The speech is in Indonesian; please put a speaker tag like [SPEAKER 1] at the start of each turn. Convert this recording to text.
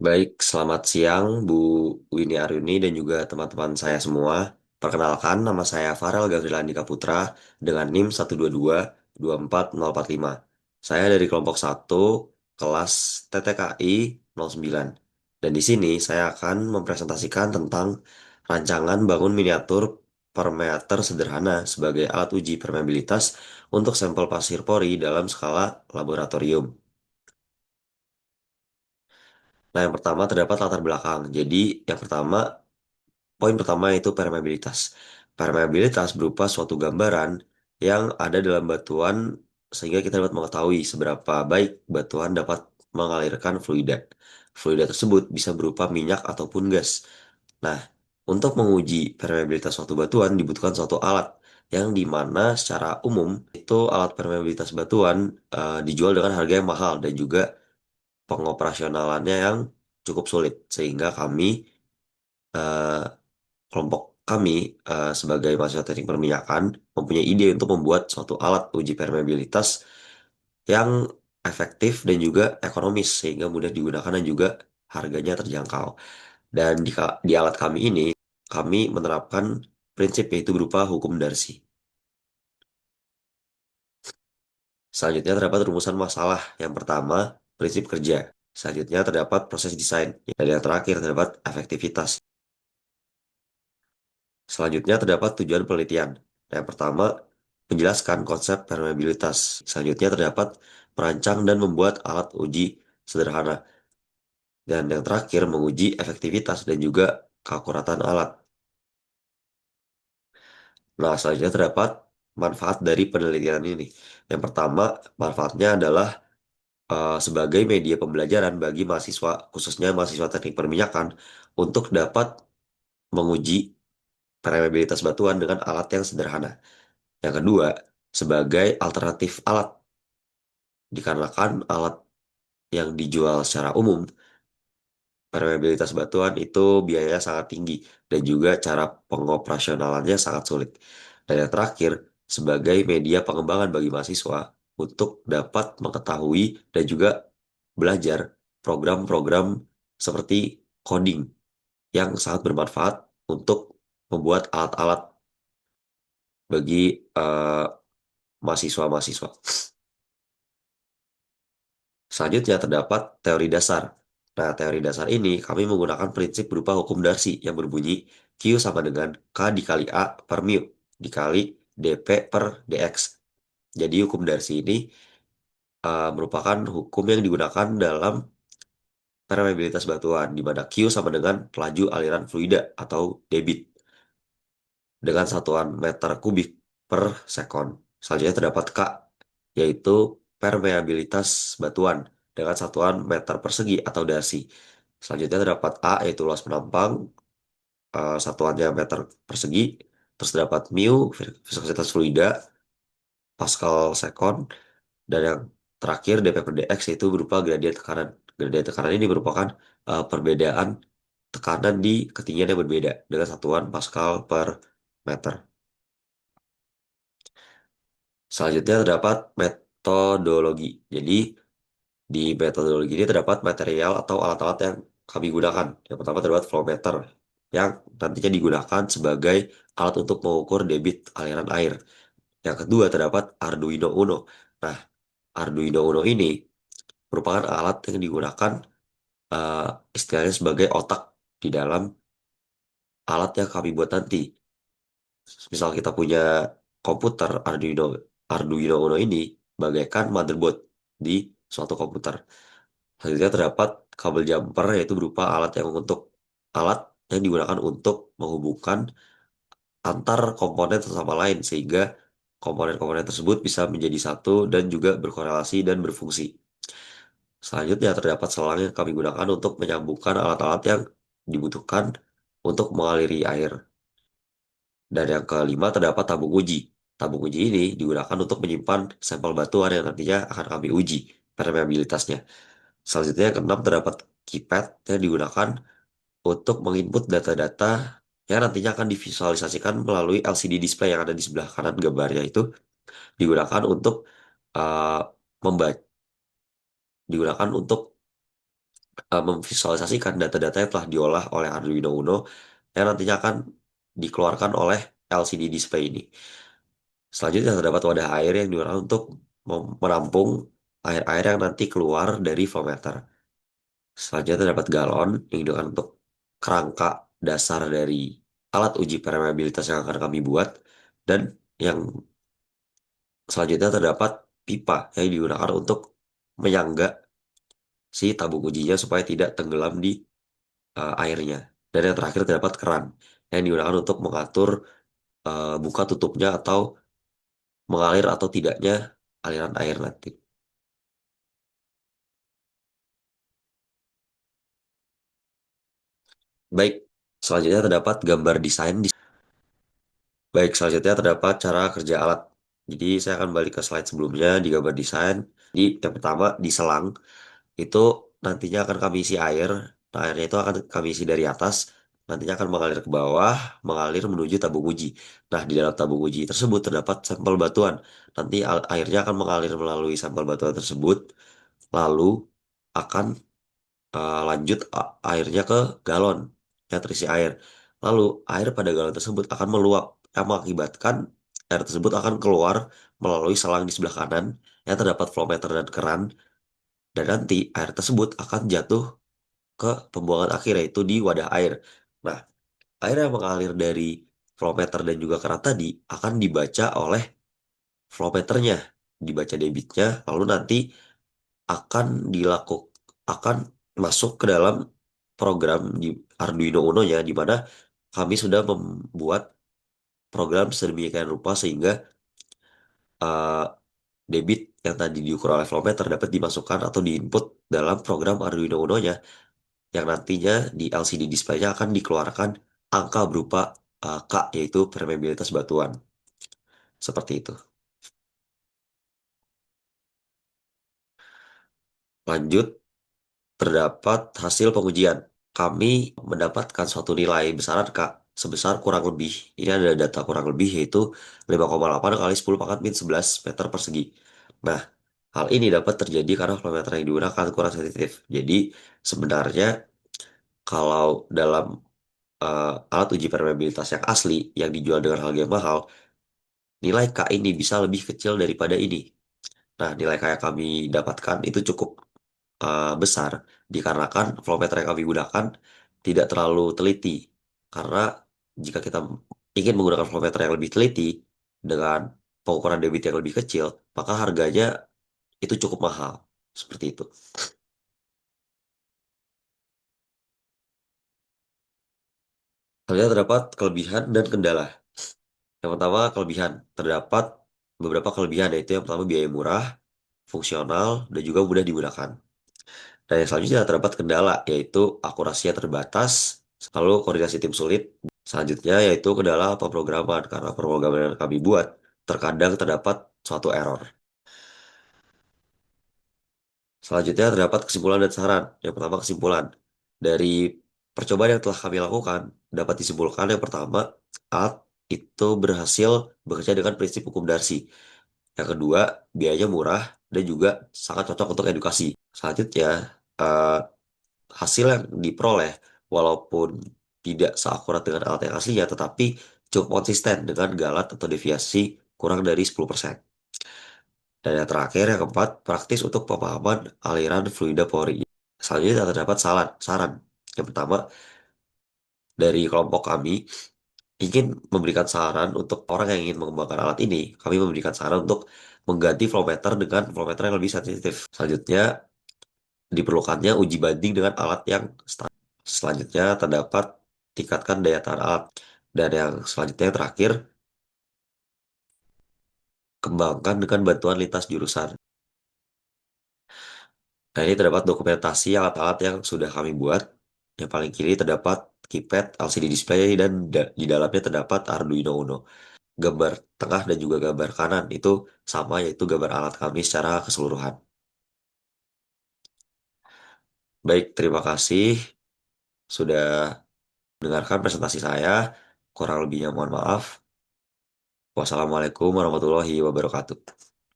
[SPEAKER 1] Baik, selamat siang Bu Winnie Aruni dan juga teman-teman saya semua. Perkenalkan, nama saya Farel Gavril Andika Putra dengan NIM 122 24045. Saya dari kelompok 1, kelas TTKI 09. Dan di sini saya akan mempresentasikan tentang rancangan bangun miniatur per meter sederhana sebagai alat uji permeabilitas untuk sampel pasir pori dalam skala laboratorium. Nah, yang pertama terdapat latar belakang. Jadi, yang pertama, poin pertama yaitu permeabilitas. Permeabilitas berupa suatu gambaran yang ada dalam batuan sehingga kita dapat mengetahui seberapa baik batuan dapat mengalirkan fluida. Fluida tersebut bisa berupa minyak ataupun gas. Nah, untuk menguji permeabilitas suatu batuan dibutuhkan suatu alat yang dimana secara umum itu alat permeabilitas batuan dijual dengan harga yang mahal dan juga pengoperasionalannya yang cukup sulit sehingga kami eh, kelompok kami sebagai mahasiswa teknik perminyakan mempunyai ide untuk membuat suatu alat uji permeabilitas yang efektif dan juga ekonomis sehingga mudah digunakan dan juga harganya terjangkau. Dan di alat kami ini kami menerapkan prinsip yaitu berupa hukum Darcy. Selanjutnya terdapat rumusan masalah. Yang pertama, prinsip kerja. Selanjutnya terdapat proses desain. Dan yang terakhir terdapat efektivitas. Selanjutnya terdapat tujuan penelitian. Yang pertama, menjelaskan konsep permeabilitas. Selanjutnya terdapat merancang dan membuat alat uji sederhana. Dan yang terakhir, menguji efektivitas dan juga keakuratan alat. Nah, selanjutnya terdapat manfaat dari penelitian ini. Yang pertama, manfaatnya adalah sebagai media pembelajaran bagi mahasiswa, khususnya mahasiswa teknik perminyakan, untuk dapat menguji permeabilitas batuan dengan alat yang sederhana. Yang kedua, sebagai alternatif alat, dikarenakan alat yang dijual secara umum, permeabilitas batuan itu biayanya sangat tinggi dan juga cara pengoperasionalannya sangat sulit. Dan yang terakhir, sebagai media pengembangan bagi mahasiswa untuk dapat mengetahui dan juga belajar program-program seperti coding yang sangat bermanfaat untuk membuat alat-alat bagi eh, mahasiswa-mahasiswa. Selanjutnya terdapat teori dasar. Nah, teori dasar ini kami menggunakan prinsip berupa hukum Darcy yang berbunyi Q sama dengan K dikali A per mu dikali dP per dx. Jadi hukum Darcy ini merupakan hukum yang digunakan dalam permeabilitas batuan, di mana Q sama dengan laju aliran fluida atau debit dengan satuan meter kubik per sekon. Selanjutnya terdapat K, yaitu permeabilitas batuan dengan satuan meter persegi atau dasi. Selanjutnya terdapat A, yaitu luas penampang, satuannya meter persegi. Terus terdapat mu, viskositas fluida, Pascal sekon, dan yang terakhir dP per dx yaitu berupa gradien tekanan. Gradien tekanan ini merupakan perbedaan tekanan di ketinggian yang berbeda dengan satuan Pascal per meter. Selanjutnya terdapat metodologi. Jadi di metodologi ini terdapat material atau alat-alat yang kami gunakan. Yang pertama terdapat flowmeter yang nantinya digunakan sebagai alat untuk mengukur debit aliran air. Yang kedua terdapat Arduino Uno. Nah, Arduino Uno ini merupakan alat yang digunakan eh, istilahnya sebagai otak di dalam alat yang kami buat nanti. Misal kita punya komputer Arduino Uno ini bagaikan motherboard di suatu komputer. Selanjutnya terdapat kabel jumper yaitu berupa alat yang digunakan untuk menghubungkan antar komponen satu sama lain sehingga komponen-komponen tersebut bisa menjadi satu dan juga berkorelasi dan berfungsi. Selanjutnya terdapat selang yang kami gunakan untuk menyambungkan alat-alat yang dibutuhkan untuk mengaliri air. Dan yang kelima terdapat tabung uji. Tabung uji ini digunakan untuk menyimpan sampel batuan yang nantinya akan kami uji permeabilitasnya. Selanjutnya yang keenam terdapat keypad yang digunakan untuk menginput data-data yang nantinya akan divisualisasikan melalui LCD display yang ada di sebelah kanan gambarnya itu digunakan untuk uh, membaca digunakan untuk memvisualisasikan data-data yang telah diolah oleh Arduino Uno yang nantinya akan dikeluarkan oleh LCD display ini. Selanjutnya terdapat wadah air yang digunakan untuk menampung air-air yang nanti keluar dari flow meter. Selanjutnya terdapat galon yang digunakan untuk kerangka dasar dari alat uji permeabilitas yang akan kami buat. Dan yang selanjutnya terdapat pipa yang digunakan untuk menyangga si tabung ujinya supaya tidak tenggelam di airnya. Dan yang terakhir terdapat keran yang digunakan untuk mengatur buka tutupnya atau mengalir atau tidaknya aliran air nanti. Baik, selanjutnya terdapat gambar desain. Baik, selanjutnya terdapat cara kerja alat. Jadi saya akan balik ke slide sebelumnya di gambar desain. Jadi yang pertama di selang itu nantinya akan kami isi air. Nah, airnya itu akan kami isi dari atas. Nantinya akan mengalir ke bawah, mengalir menuju tabung uji. Nah, di dalam tabung uji tersebut terdapat sampel batuan. Nanti airnya akan mengalir melalui sampel batuan tersebut, lalu akan lanjut airnya ke galon yang terisi air. Lalu air pada galon tersebut akan meluap yang mengakibatkan air tersebut akan keluar melalui selang di sebelah kanan yang terdapat flow meter dan keran, dan nanti air tersebut akan jatuh ke pembuangan akhir yaitu di wadah air. Nah, air yang mengalir dari flow meter dan juga keran tadi akan dibaca oleh flow meternya, dibaca debitnya, lalu nanti akan dilakukan akan masuk ke dalam program di Arduino Uno-nya, di mana kami sudah membuat program sedemikian rupa sehingga uh, debit yang tadi diukur oleh flowmeter dapat dimasukkan atau diinput dalam program Arduino Uno-nya, yang nantinya di LCD display-nya akan dikeluarkan angka berupa K, yaitu permeabilitas batuan. Seperti itu. Lanjut, terdapat hasil pengujian. Kami mendapatkan suatu nilai besaran K sebesar kurang lebih, ini ada data kurang lebih yaitu 5,8 kali 10 pangkat min 11 meter persegi. Nah, hal ini dapat terjadi karena parameter yang digunakan kurang sensitif. Jadi, sebenarnya kalau dalam alat uji permeabilitas yang asli yang dijual dengan harga yang mahal, nilai K ini bisa lebih kecil daripada ini. Nah, nilai K yang kami dapatkan itu cukup besar dikarenakan flow meter yang kami gunakan tidak terlalu teliti. Karena jika kita ingin menggunakan flow meter yang lebih teliti dengan pengukuran debit yang lebih kecil, maka harganya itu cukup mahal. Seperti itu. Ternyata terdapat kelebihan dan kendala. Yang pertama, kelebihan. Terdapat beberapa kelebihan, yaitu yang pertama biaya murah, fungsional, dan juga mudah digunakan. Dan yang selanjutnya terdapat kendala, yaitu akurasinya terbatas, lalu koordinasi tim sulit. Selanjutnya yaitu kendala pemrograman, karena pemrograman yang kami buat terkadang terdapat suatu error. Selanjutnya terdapat kesimpulan dan saran. Yang pertama kesimpulan. Dari percobaan yang telah kami lakukan, dapat disimpulkan yang pertama, alat itu berhasil bekerja dengan prinsip hukum Darcy. Yang kedua, biayanya murah dan juga sangat cocok untuk edukasi. Selanjutnya, eh, hasil yang diperoleh walaupun tidak seakurat dengan alat yang aslinya, tetapi cukup konsisten dengan galat atau deviasi kurang dari 10%. Dan yang terakhir, yang keempat, praktis untuk pemahaman aliran fluida Polri. Selanjutnya terdapat saran. Yang pertama, dari kelompok kami ingin memberikan saran untuk orang yang ingin mengembangkan alat ini. Kami memberikan saran untuk mengganti flow meter dengan flow meter yang lebih sensitif. Selanjutnya, diperlukannya uji banding dengan alat yang standar. Selanjutnya, terdapat tingkatkan daya tahan alat. Dan yang selanjutnya yang terakhir, kembangkan dengan bantuan lintas jurusan. Nah, ini terdapat dokumentasi alat-alat yang sudah kami buat. Yang paling kiri terdapat keypad, LCD display, dan di dalamnya terdapat Arduino Uno. Gambar tengah dan juga gambar kanan itu sama, yaitu gambar alat kami secara keseluruhan. Baik, terima kasih sudah mendengarkan presentasi saya. Kurang lebihnya mohon maaf. Wassalamualaikum warahmatullahi wabarakatuh.